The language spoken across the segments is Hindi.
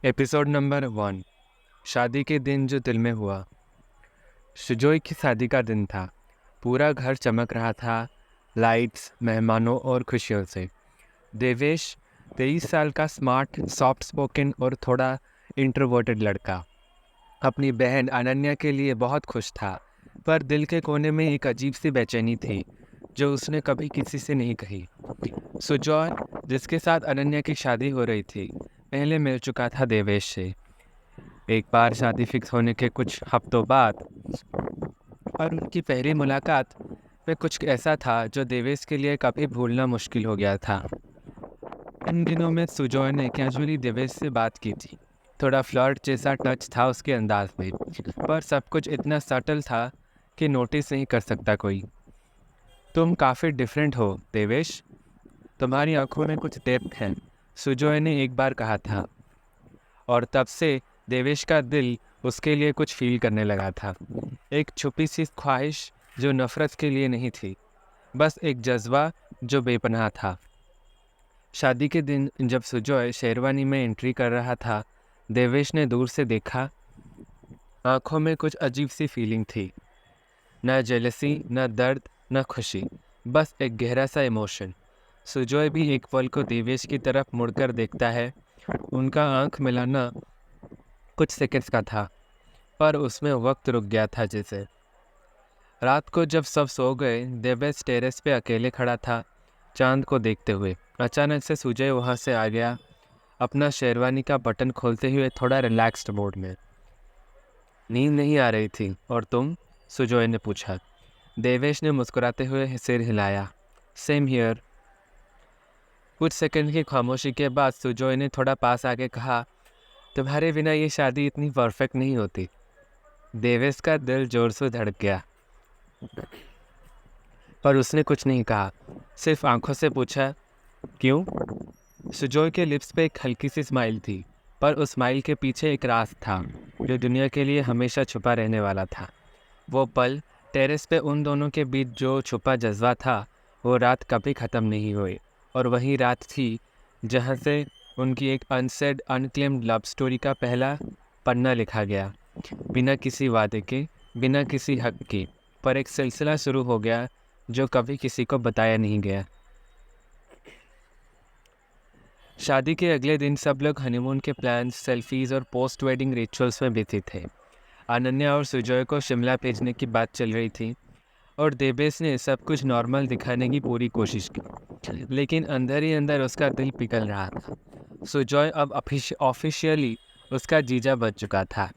Episode number 1। शादी के दिन जो दिल में हुआ। शुजोई की शादी का दिन था। पूरा घर चमक रहा था, लाइट्स, मेहमानों और खुशियों से। देवेश 23 साल का स्मार्ट, सॉफ्ट स्पोकन और थोड़ा इंट्रोवर्टेड लड़का अपनी बहन अनन्या के लिए बहुत खुश था, पर दिल के कोने में एक अजीब सी बेचैनी थी जो उसने कभी किसी से नहीं कही। सुजॉय, जिसके साथ अनन्या की शादी हो रही थी, पहले मिल चुका था देवेश से। एक बार शादी फिक्स होने के कुछ हफ्तों बाद, और उनकी पहली मुलाकात में कुछ ऐसा था जो देवेश के लिए कभी भूलना मुश्किल हो गया था। इन दिनों में सुजॉय ने कैजुअली देवेश से बात की थी। थोड़ा फ्लर्ट जैसा टच था उसके अंदाज में, पर सब कुछ इतना सटल था कि नोटिस नहीं कर सकता कोई। तुम काफ़ी डिफरेंट हो देवेश, तुम्हारी आंखों में कुछ डेप्थ है, सुजॉय ने एक बार कहा था। और तब से देवेश का दिल उसके लिए कुछ फील करने लगा था। एक छुपी सी ख्वाहिश जो नफ़रत के लिए नहीं थी, बस एक जज्बा जो बेपनाह था। शादी के दिन जब सुजॉय शेरवानी में एंट्री कर रहा था, देवेश ने दूर से देखा। आंखों में कुछ अजीब सी फीलिंग थी, न जेलसी, न दर्द, न खुशी, बस एक गहरा सा इमोशन। सुजॉय भी एक पल को देवेश की तरफ मुड़कर देखता है। उनका आंख मिलाना कुछ सेकंड्स का था, पर उसमें वक्त रुक गया था जैसे। रात को जब सब सो गए, देवेश टेरेस पे अकेले खड़ा था, चांद को देखते हुए। अचानक से सुजय वहाँ से आ गया, अपना शेरवानी का बटन खोलते हुए थोड़ा रिलैक्स्ड मोड में। नींद नहीं आ रही थी और तुम? सुजय ने पूछा। देवेश ने मुस्कुराते हुए सिर हिलाया। Same here. कुछ सेकंड की खामोशी के बाद सुजय ने थोड़ा पास आके कहा, तुम्हारे बिना ये शादी इतनी परफेक्ट नहीं होती। देवेश का दिल जोर से धड़क गया, पर उसने कुछ नहीं कहा, सिर्फ आंखों से पूछा, क्यों? सुजॉय के लिप्स पे एक हल्की सी स्माइल थी, पर उस स्माइल के पीछे एक राज था जो दुनिया के लिए हमेशा छुपा रहने वाला था। वो पल, टेरेस पे उन दोनों के बीच जो छुपा जज्बा था, वो रात कभी ख़त्म नहीं हुई। और वही रात थी जहाँ से उनकी एक अनसेड, अनक्लेम्ड लव स्टोरी का पहला पन्ना लिखा गया। बिना किसी वादे के, बिना किसी हक के, पर एक सिलसिला शुरू हो गया जो कभी किसी को बताया नहीं गया। शादी के अगले दिन सब लोग हनीमून के प्लान्स, सेल्फीज और पोस्ट वेडिंग रिचुअल्स में बिजी थे। अनन्या और सुजॉय को शिमला भेजने की बात चल रही थी और देवेश ने सब कुछ नॉर्मल दिखाने की पूरी कोशिश की, लेकिन अंदर ही अंदर उसका दिल पिघल रहा था। सुजॉय अब ऑफिशियली उसका जीजा बन चुका था,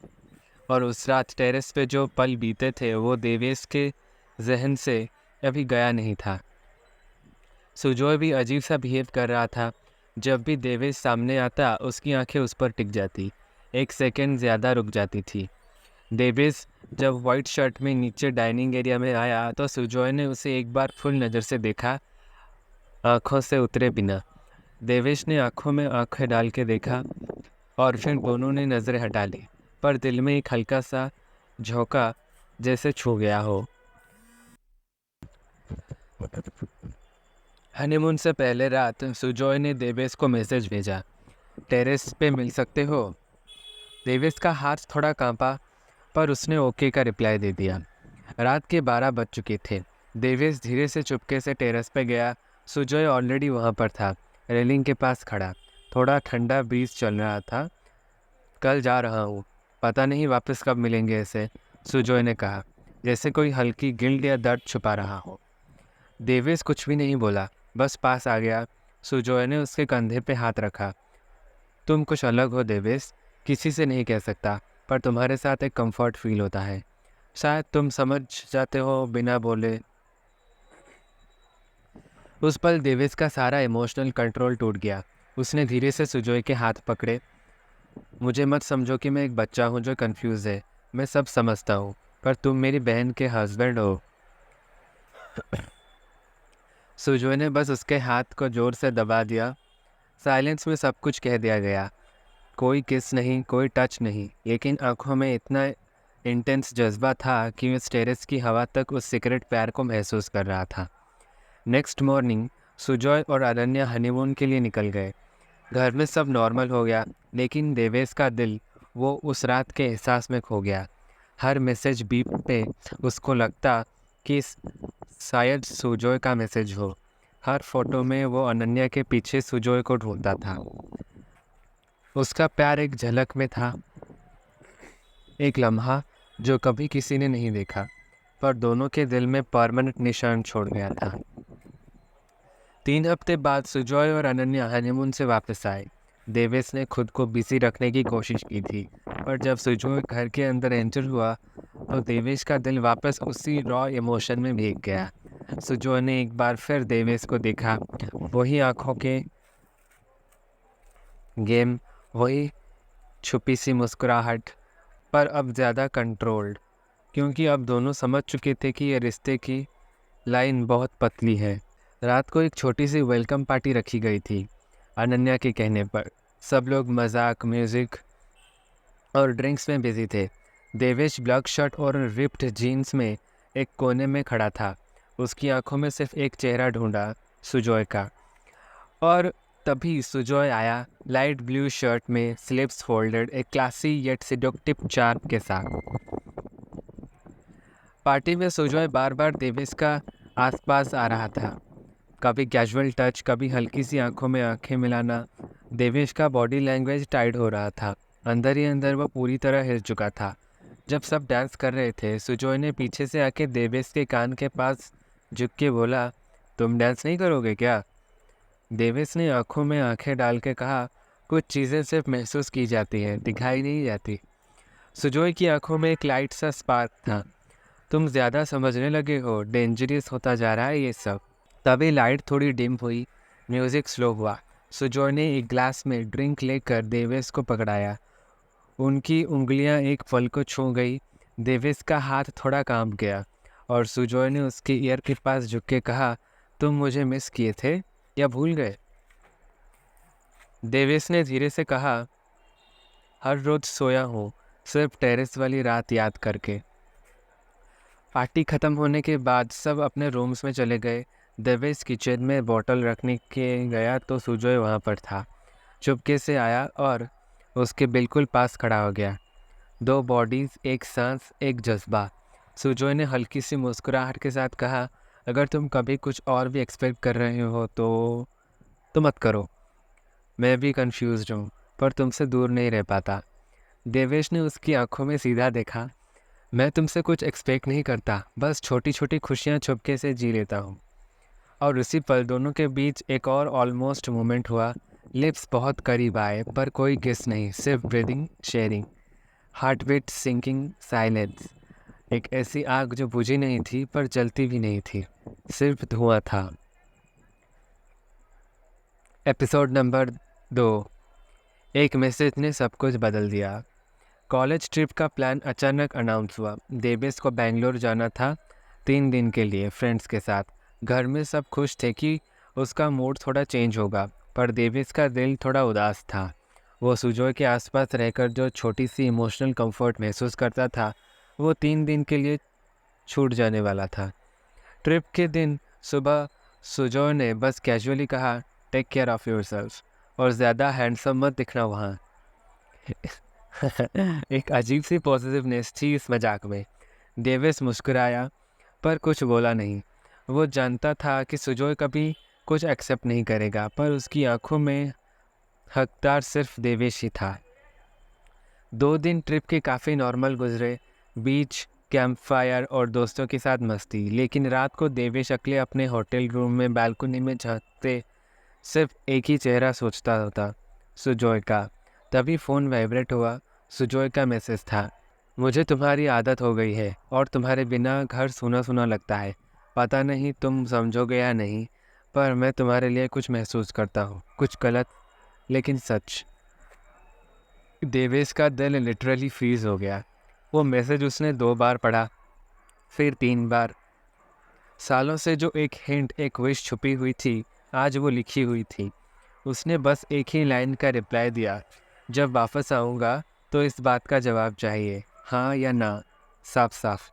और उस रात टेरेस पे जो पल बीते थे वो देवेश के जहन से अभी गया नहीं था। सुजॉय भी अजीब सा बिहेव कर रहा था। जब भी देवेश सामने आता उसकी आंखें उस पर टिक जाती, एक सेकंड ज़्यादा रुक जाती थी। देवेश जब वाइट शर्ट में नीचे डाइनिंग एरिया में आया तो सुजॉय ने उसे एक बार फुल नज़र से देखा, आंखों से उतरे बिना। देवेश ने आंखों में आंखें डाल के देखा और फिर दोनों ने नज़रें हटा ली, पर दिल में एक हल्का सा झोंका जैसे छू गया हो। हनीमून से पहले रात सुजॉय ने देवेश को मैसेज भेजा, टेरेस पे मिल सकते हो? देवेश का हाथ थोड़ा कांपा, पर उसने ओके का रिप्लाई दे दिया। रात के 12 बज चुके थे। देवेश धीरे से चुपके से टेरेस पे गया। सुजॉय ऑलरेडी वहाँ पर था, रेलिंग के पास खड़ा। थोड़ा ठंडा ब्रीज चल रहा था। कल जा रहा हूँ, पता नहीं वापस कब मिलेंगे ऐसे, सुजॉय ने कहा, जैसे कोई हल्की गिल्ट या दर्द छुपा रहा हो। देवेश कुछ भी नहीं बोला, बस पास आ गया। सुजॉय ने उसके कंधे पे हाथ रखा। तुम कुछ अलग हो देवेश, किसी से नहीं कह सकता, पर तुम्हारे साथ एक कंफर्ट फील होता है। शायद तुम समझ जाते हो बिना बोले। उस पल देवेश का सारा इमोशनल कंट्रोल टूट गया। उसने धीरे से सुजॉय के हाथ पकड़े। मुझे मत समझो कि मैं एक बच्चा हूँ जो कंफ्यूज है, मैं सब समझता हूँ, पर तुम मेरी बहन के हस्बैंड हो। सुजॉय ने बस उसके हाथ को जोर से दबा दिया। साइलेंस में सब कुछ कह दिया गया। कोई किस नहीं, कोई टच नहीं, लेकिन आंखों में इतना इंटेंस जज्बा था कि उस टेरेस की हवा तक उस सीक्रेट प्यार को महसूस कर रहा था। नेक्स्ट मॉर्निंग सुजॉय और अनन्या हनीमून के लिए निकल गए। घर में सब नॉर्मल हो गया, लेकिन देवेश का दिल वो उस रात के एहसास में खो गया। हर मैसेज बीप पे उसको लगता कि शायद सुजोय का मैसेज हो। हर फोटो में वो अनन्या के पीछे सुजोय को ढूंढता था। उसका प्यार एक झलक में था, एक लम्हा जो कभी किसी ने नहीं देखा, पर दोनों के दिल में परमानेंट निशान छोड़ गया था। 3 हफ्ते बाद सुजॉय और अनन्या हनीमून से वापस आए। देवेश ने खुद को बिजी रखने की कोशिश की थी, पर जब सुजॉय घर के अंदर एंटर हुआ तो देवेश का दिल वापस उसी रॉ इमोशन में भीग गया। सुजॉय ने एक बार फिर देवेश को देखा, वही आंखों के गेम, वही छुपी सी मुस्कुराहट, पर अब ज़्यादा कंट्रोल्ड, क्योंकि अब दोनों समझ चुके थे कि ये रिश्ते की लाइन बहुत पतली है। रात को एक छोटी सी वेलकम पार्टी रखी गई थी अनन्या के कहने पर। सब लोग मजाक, म्यूज़िक और ड्रिंक्स में बिजी थे। देवेश ब्लैक शर्ट और रिप्ड जीन्स में एक कोने में खड़ा था। उसकी आंखों में सिर्फ एक चेहरा ढूंढा, सुजॉय का। और तभी सुजॉय आया, लाइट ब्लू शर्ट में, स्लीव्स फोल्डेड, एक क्लासी येट सिडक्टिव चार्म के साथ। पार्टी में सुजॉय बार बार देवेश का आसपास आ रहा था। कभी कैजुअल टच, कभी हल्की सी आंखों में आंखें मिलाना। देवेश का बॉडी लैंग्वेज टाइट हो रहा था। अंदर ही अंदर वह पूरी तरह हिल चुका था। जब सब डांस कर रहे थे, सुजॉय ने पीछे से आके देवेश के कान के पास झुक के बोला, तुम डांस नहीं करोगे क्या? देवेश ने आंखों में आंखें डाल के कहा, कुछ चीज़ें सिर्फ महसूस की जाती हैं, दिखाई नहीं जाती। सुजॉय की आंखों में एक लाइट सा स्पार्क था। तुम ज़्यादा समझने लगे हो, डेंजरस होता जा रहा है ये सब। तभी लाइट थोड़ी डिम हुई, म्यूज़िक स्लो हुआ। सुजॉय ने एक ग्लास में ड्रिंक लेकर देवेश को पकड़ाया। उनकी उंगलियां एक फल को छू गई। देवेश का हाथ थोड़ा कांप गया और सुजॉय ने उसके ईयर के पास झुक के कहा, तुम मुझे मिस किए थे या भूल गए? देवेश ने धीरे से कहा, हर रोज़ सोया हूँ, सिर्फ टेरेस वाली रात याद करके। पार्टी ख़त्म होने के बाद सब अपने रूम्स में चले गए। देवेश किचन में बोतल रखने के गया तो सुजॉय वहाँ पर था। चुपके से आया और उसके बिल्कुल पास खड़ा हो गया। 2 बॉडीज़, एक सांस, एक जज्बा। सुजॉय ने हल्की सी मुस्कुराहट के साथ कहा, अगर तुम कभी कुछ और भी एक्सपेक्ट कर रहे हो तो मत करो। मैं भी कंफ्यूज्ड हूँ, पर तुमसे दूर नहीं रह पाता। देवेश ने उसकी आंखों में सीधा देखा, मैं तुमसे कुछ एक्सपेक्ट नहीं करता, बस छोटी छोटी खुशियाँ छुपके से जी लेता हूँ। और उसी पल दोनों के बीच एक और ऑलमोस्ट मोमेंट हुआ। लिप्स बहुत करीब आए, पर कोई किस नहीं, सिर्फ breathing, sharing, heart beat sinking, silence. एक ऐसी आग जो बुझी नहीं थी पर जलती भी नहीं थी, सिर्फ धुआं था। Episode number 2। एक मैसेज ने सब कुछ बदल दिया। कॉलेज ट्रिप का प्लान अचानक अनाउंस हुआ। देवेश को बेंगलोर जाना था 3 दिन के लिए फ्रेंड्स के साथ। घर में सब खुश थे कि उसका मूड थोड़ा चेंज होगा, पर देवेश का दिल थोड़ा उदास था। वो सुजॉय के आसपास रहकर जो छोटी सी इमोशनल कंफर्ट महसूस करता था, वो 3 दिन के लिए छूट जाने वाला था। ट्रिप के दिन सुबह सुजॉय ने बस कैजुअली कहा, टेक केयर ऑफ़ योरसेल्फ, और ज़्यादा हैंडसम मत दिखना वहाँ। एक अजीब सी पॉजिटिवनेस थी इस मजाक में। देवेश मुस्कुराया, पर कुछ बोला नहीं। वो जानता था कि सुजॉय कभी कुछ एक्सेप्ट नहीं करेगा, पर उसकी आंखों में हकदार सिर्फ देवेश ही था। 2 दिन ट्रिप के काफ़ी नॉर्मल गुजरे, बीच, कैंप फायर और दोस्तों के साथ मस्ती। लेकिन रात को देवेश अकेले अपने होटल रूम में बालकनी में झांकते सिर्फ एक ही चेहरा सोचता होता, सुजॉय का। तभी फ़ोन वाइब्रेट हुआ। सुजॉय का मैसेज था, मुझे तुम्हारी आदत हो गई है और तुम्हारे बिना घर सूना सूना लगता है। पता नहीं तुम समझोगे या नहीं, पर मैं तुम्हारे लिए कुछ महसूस करता हूँ, कुछ गलत लेकिन सच। देवेश का दिल लिटरली फ्रीज हो गया। वो मैसेज उसने 2 बार पढ़ा, फिर 3 बार। सालों से जो एक हिंट, एक विश छुपी हुई थी, आज वो लिखी हुई थी। उसने बस एक ही लाइन का रिप्लाई दिया, जब वापस आऊँगा तो इस बात का जवाब चाहिए, हाँ या ना, साफ साफ।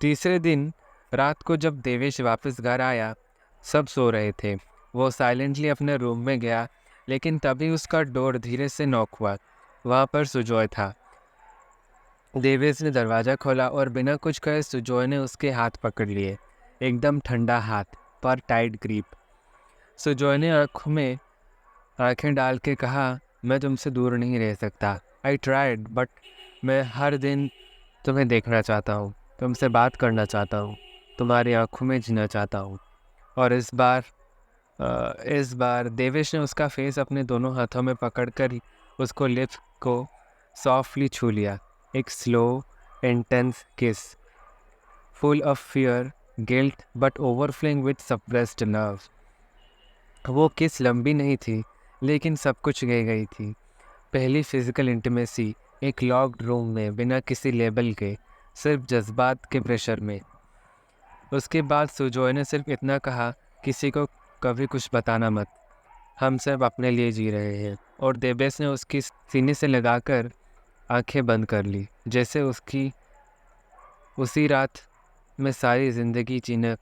तीसरे दिन रात को जब देवेश वापस घर आया, सब सो रहे थे। वो साइलेंटली अपने रूम में गया, लेकिन तभी उसका डोर धीरे से नॉक हुआ। वहाँ पर सुजॉय था। देवेश ने दरवाज़ा खोला और बिना कुछ कहे सुजॉय ने उसके हाथ पकड़ लिए, एकदम ठंडा हाथ पर टाइट ग्रिप। सुजॉय ने आँखों में आंखें डाल के कहा, मैं तुमसे दूर नहीं रह सकता। आई ट्राइड बट मैं हर दिन तुम्हें देखना चाहता हूँ, तुमसे बात करना चाहता हूँ, तुम्हारी आंखों में जीना चाहता हूँ। और इस बार देवेश ने उसका फेस अपने दोनों हाथों में पकड़कर उसको लिप्स को सॉफ्टली छू लिया। एक स्लो इंटेंस किस, full of fear, guilt but overflowing with suppressed love. वो किस लंबी नहीं थी, लेकिन सब कुछ कह गई थी। पहली फिजिकल इंटीमेसी एक लॉक्ड रूम में, बिना किसी लेबल के, सिर्फ जज्बात के प्रेशर में। उसके बाद सुजॉय ने सिर्फ इतना कहा, किसी को कभी कुछ बताना मत, हम सब अपने लिए जी रहे हैं। और देवेश ने उसकी सीने से लगाकर आंखें बंद कर ली, जैसे उसकी उसी रात में सारी ज़िंदगी जीने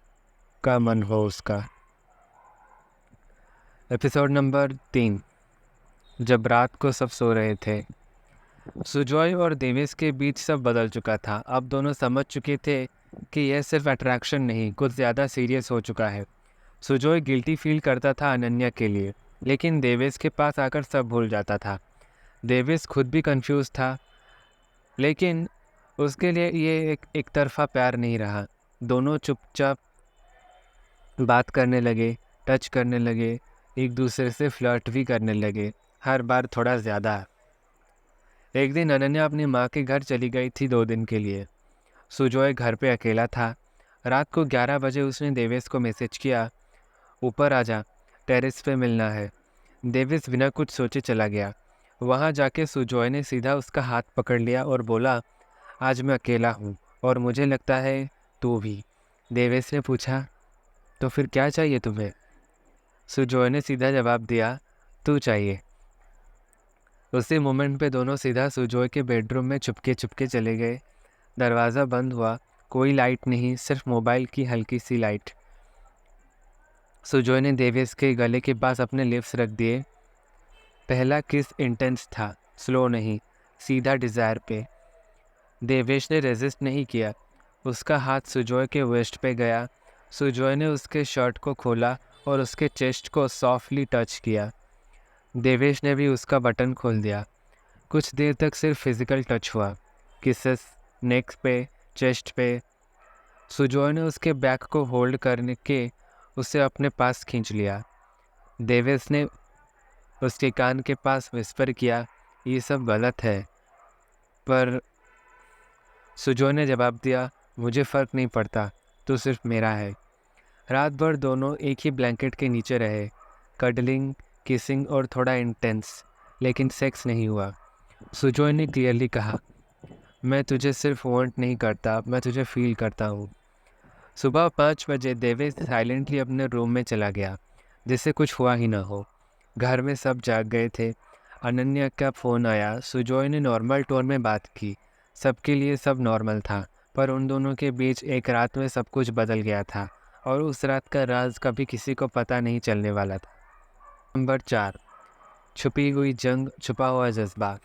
का मन हो उसका। एपिसोड नंबर 3, जब रात को सब सो रहे थे। सुजॉय और देवेश के बीच सब बदल चुका था। अब दोनों समझ चुके थे कि यह सिर्फ अट्रैक्शन नहीं, कुछ ज़्यादा सीरियस हो चुका है। सुजॉय गिल्टी फील करता था अनन्या के लिए, लेकिन देवेश के पास आकर सब भूल जाता था। देवेश खुद भी कंफ्यूज था, लेकिन उसके लिए ये एक तरफा प्यार नहीं रहा। दोनों चुपचाप बात करने लगे, टच करने लगे, एक दूसरे से फ्लर्ट भी करने लगे, हर बार थोड़ा ज़्यादा। एक दिन अनन्या अपनी माँ के घर चली गई थी 2 दिन के लिए। सुजॉय घर पे अकेला था। रात को 11 बजे उसने देवेश को मैसेज किया, ऊपर आजा, टेरेस पे मिलना है। देवेश बिना कुछ सोचे चला गया। वहाँ जाके सुजॉय ने सीधा उसका हाथ पकड़ लिया और बोला, आज मैं अकेला हूँ और मुझे लगता है तू भी। देवेश ने पूछा, तो फिर क्या चाहिए तुम्हें? सुजॉय ने सीधा जवाब दिया, तू चाहिए। उसी मोमेंट पे दोनों सीधा सुजॉय के बेडरूम में चुपके चुपके चले गए। दरवाज़ा बंद हुआ, कोई लाइट नहीं, सिर्फ मोबाइल की हल्की सी लाइट। सुजॉय ने देवेश के गले के पास अपने लिप्स रख दिए। पहला किस इंटेंस था, स्लो नहीं, सीधा डिज़ायर पे। देवेश ने रेजिस्ट नहीं किया। उसका हाथ सुजॉय के वेस्ट पे गया। सुजॉय ने उसके शर्ट को खोला और उसके चेस्ट को सॉफ्टली टच किया। देवेश ने भी उसका बटन खोल दिया। कुछ देर तक सिर्फ फिजिकल टच हुआ, किसेस, नेक पे, चेस्ट पे। सुजॉय ने उसके बैक को होल्ड करने के उसे अपने पास खींच लिया। देवेश ने उसके कान के पास विस्पर किया, ये सब गलत है। पर सुजॉय ने जवाब दिया, मुझे फ़र्क नहीं पड़ता, तू सिर्फ मेरा है। रात भर दोनों एक ही ब्लैंकेट के नीचे रहे, कडलिंग, किसिंग और थोड़ा इंटेंस, लेकिन सेक्स नहीं हुआ। सुजॉय ने क्लियरली कहा, मैं तुझे सिर्फ वांट नहीं करता, मैं तुझे फील करता हूँ। सुबह 5 बजे देवेश साइलेंटली अपने रूम में चला गया, जिससे कुछ हुआ ही ना हो। घर में सब जाग गए थे। अनन्या का फ़ोन आया। सुजॉय ने नॉर्मल टोन में बात की। सबके लिए सब नॉर्मल था, पर उन दोनों के बीच एक रात में सब कुछ बदल गया था, और उस रात का राज कभी किसी को पता नहीं चलने वाला था। नंबर 4, छुपी हुई जंग, छुपा हुआ जज्बा।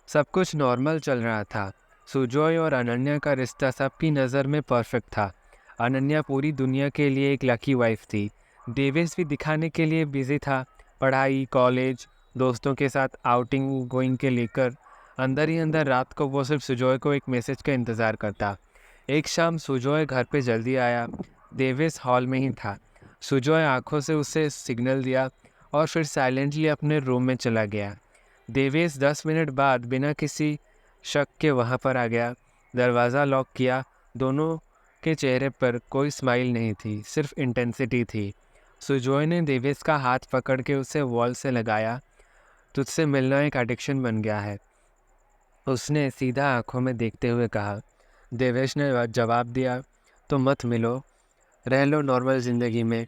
सब कुछ नॉर्मल चल रहा था। सुजॉय और अनन्या का रिश्ता सबकी नज़र में परफेक्ट था। अनन्या पूरी दुनिया के लिए एक लकी वाइफ थी। देवेश भी दिखाने के लिए बिजी था, पढ़ाई, कॉलेज, दोस्तों के साथ आउटिंग गोइंग के लेकर। अंदर ही अंदर रात को वो सिर्फ सुजॉय को एक मैसेज का इंतज़ार करता। एक शाम सुजॉय घर पे जल्दी आया। देवेश हॉल में ही था। सुजॉय आंखों से उसे सिग्नल दिया और फिर साइलेंटली अपने रूम में चला गया। देवेश 10 मिनट बाद बिना किसी शक के वहाँ पर आ गया। दरवाज़ा लॉक किया। दोनों के चेहरे पर कोई स्माइल नहीं थी, सिर्फ इंटेंसिटी थी। सुजॉय ने देवेश का हाथ पकड़ के उसे वॉल से लगाया। तुझसे मिलना एक एडिक्शन बन गया है, उसने सीधा आंखों में देखते हुए कहा। देवेश ने जवाब दिया, तो मत मिलो, रह लो नॉर्मल ज़िंदगी में।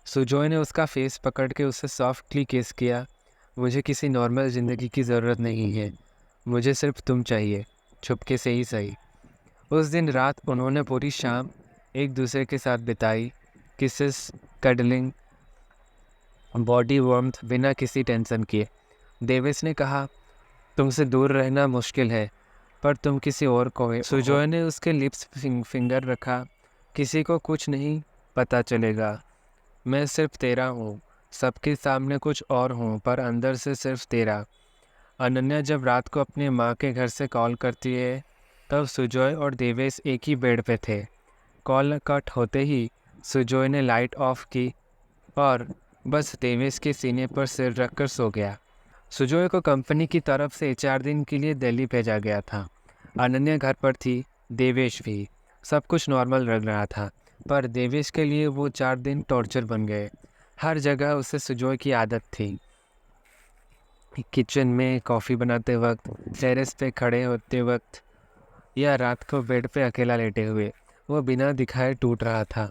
सुजॉय ने उसका फेस पकड़ के उसे सॉफ्टली किस किया। मुझे किसी नॉर्मल ज़िंदगी की ज़रूरत नहीं है, मुझे सिर्फ तुम चाहिए, छुपके से ही सही। उस दिन रात उन्होंने पूरी शाम एक दूसरे के साथ बिताई, किसेस, कडलिंग, बॉडी वार्मथ बिना किसी टेंशन किए। देवेश ने कहा, तुमसे दूर रहना मुश्किल है, पर तुम किसी और को हो। सुजॉय ने उसके लिप्स फिंगर रखा। किसी को कुछ नहीं पता चलेगा, मैं सिर्फ तेरा हूँ। सबके सामने कुछ और हूँ, पर अंदर से सिर्फ तेरा। अनन्या जब रात को अपनी माँ के घर से कॉल करती है, तब सुजॉय और देवेश एक ही बेड पे थे। कॉल कट होते ही सुजॉय ने लाइट ऑफ की और बस देवेश के सीने पर सिर रखकर सो गया। सुजॉय को कंपनी की तरफ से 4 दिन के लिए दिल्ली भेजा गया था। अनन्या घर पर थी, देवेश भी। सब कुछ नॉर्मल लग रहा था, पर देवेश के लिए वो 4 दिन टॉर्चर बन गए। हर जगह उसे सुजॉय की आदत थी। किचन में कॉफ़ी बनाते वक्त, टेरेस पे खड़े होते वक्त, या रात को बेड पे अकेला लेटे हुए, वो बिना दिखाए टूट रहा था।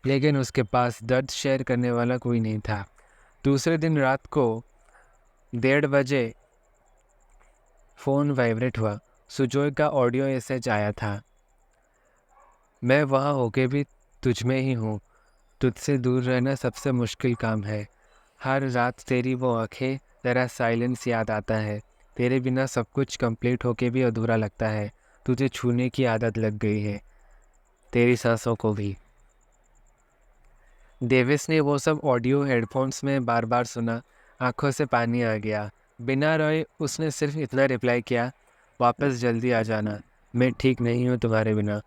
लेकिन उसके पास दर्द शेयर करने वाला कोई नहीं था। दूसरे दिन रात को 1:30 बजे फ़ोन वाइब्रेट हुआ। सुजॉय का ऑडियो मैसेज आया था, मैं वहाँ होके भी तुझ में ही हूँ। तुझसे दूर रहना सबसे मुश्किल काम है। हर रात तेरी वो आँखें, तेरा साइलेंस याद आता है। तेरे बिना सब कुछ कंप्लीट होके भी अधूरा लगता है। तुझे छूने की आदत लग गई है, तेरी सांसों को भी। देवेश ने वो सब ऑडियो हेडफोन्स में बार बार सुना। आंखों से पानी आ गया। बिना रोए उसने सिर्फ इतना रिप्लाई किया, वापस जल्दी आ जाना, मैं ठीक नहीं हूँ तुम्हारे बिना।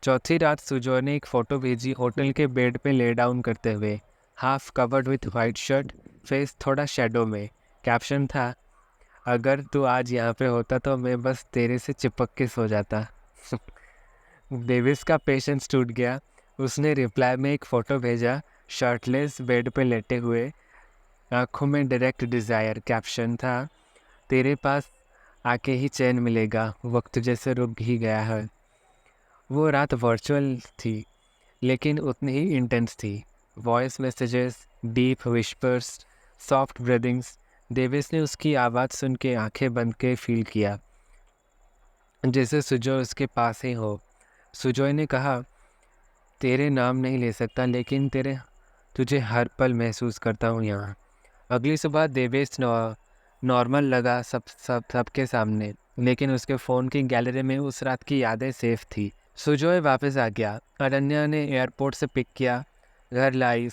चौथी रात सुजॉय ने एक फ़ोटो भेजी, होटल के बेड पे ले डाउन करते हुए, half covered with white shirt, face थोड़ा शेडो में। कैप्शन था, अगर तू आज यहाँ पे होता तो मैं बस तेरे से चिपक के सो जाता। देविस का पेशेंस टूट गया। उसने रिप्लाई में एक फ़ोटो भेजा, शर्टलेस बेड पे लेटे हुए, आँखों में डायरेक्ट डिज़ायर। कैप्शन था, तेरे पास आके ही चैन मिलेगा, वक्त जैसे रुक ही गया है। वो रात वर्चुअल थी, लेकिन उतनी ही इंटेंस थी। Voice messages, deep whispers, soft breathings. देविस ने उसकी आवाज़ सुन के आँखें बंद के फील किया, जैसे सुजॉय उसके पास ही हो। सुजॉय ने कहा, तेरे नाम नहीं ले सकता, लेकिन तुझे हर पल महसूस करता हूँ यहाँ। अगली सुबह देवेश नॉर्मल लगा सबके सामने, लेकिन उसके फ़ोन की गैलरी में उस रात की यादें सेफ थी। सुजॉय वापस आ गया। अनन्या ने एयरपोर्ट से पिक किया, घर लाई,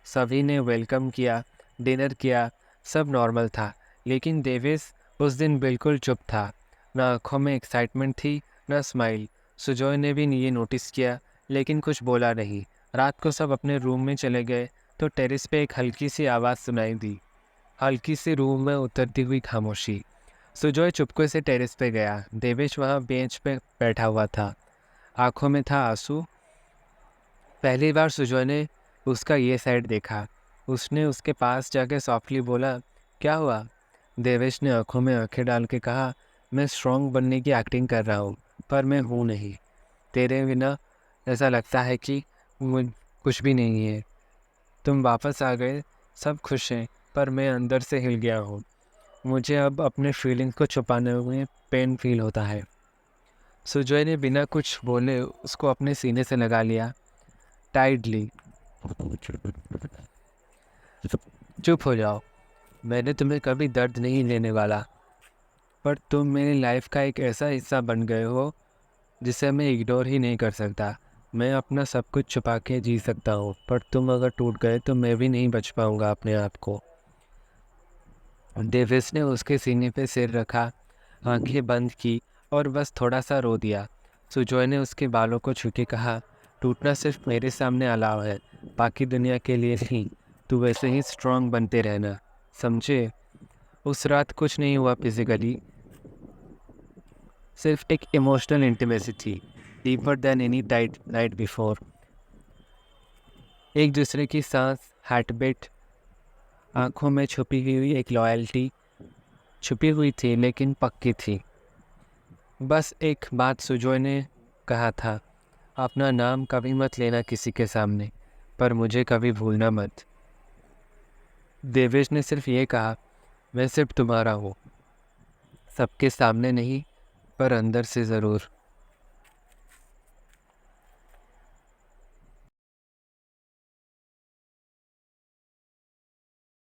सभी ने वेलकम किया, डिनर किया, सब नॉर्मल था। लेकिन देवेश उस दिन बिल्कुल चुप था। न आँखों में एक्साइटमेंट थी, न स्माइल। सुजॉय ने भी ये नोटिस किया, लेकिन कुछ बोला नहीं। रात को सब अपने रूम में चले गए तो टेरेस पे एक हल्की सी आवाज़ सुनाई दी, हल्की सी रूम में उतरती हुई खामोशी। सुजॉय चुपके से टेरेस पे गया। देवेश वहाँ बेंच पे बैठा हुआ था, आंखों में था आंसू। पहली बार सुजॉय ने उसका ये साइड देखा। उसने उसके पास जाके सॉफ्टली बोला, क्या हुआ? देवेश ने आंखों में आंखें डाल के कहा, मैं स्ट्रॉन्ग बनने की एक्टिंग कर रहा हूँ, पर मैं हूँ नहीं। तेरे बिना ऐसा लगता है कि कुछ भी नहीं है। तुम वापस आ गए, सब खुश हैं, पर मैं अंदर से हिल गया हूँ। मुझे अब अपने फीलिंग्स को छुपाने में पेन फील होता है। सुजॉय ने बिना कुछ बोले उसको अपने सीने से लगा लिया, टाइटली। चुप हो जाओ, मैंने तुम्हें कभी दर्द नहीं लेने वाला, पर तुम मेरी लाइफ का एक ऐसा हिस्सा बन गए हो जिसे मैं इग्नोर ही नहीं कर सकता। मैं अपना सब कुछ छुपा के जी सकता हूँ, पर तुम अगर टूट गए तो मैं भी नहीं बच पाऊँगा अपने आप को। डेविस ने उसके सीने पे सिर रखा, आंखें बंद की और बस थोड़ा सा रो दिया। सुजॉय ने उसके बालों को छू के कहा, टूटना सिर्फ मेरे सामने अलाव है, बाकी दुनिया के लिए नहीं। तू वैसे ही स्ट्रांग बनते रहना, समझे? उस रात कुछ नहीं हुआ फिजिकली, सिर्फ एक इमोशनल इंटीमेसी थी, deeper than any night before. एक दूसरे की सांस, हार्ट बीट, आँखों में छुपी हुई एक लॉयल्टी, छुपी हुई थी लेकिन पक्की थी। बस एक बात सुजॉय ने कहा था, अपना नाम कभी मत लेना किसी के सामने, पर मुझे कभी भूलना मत। देवेश ने सिर्फ ये कहा, मैं सिर्फ तुम्हारा हूँ, सबके सामने नहीं, पर अंदर से ज़रूर।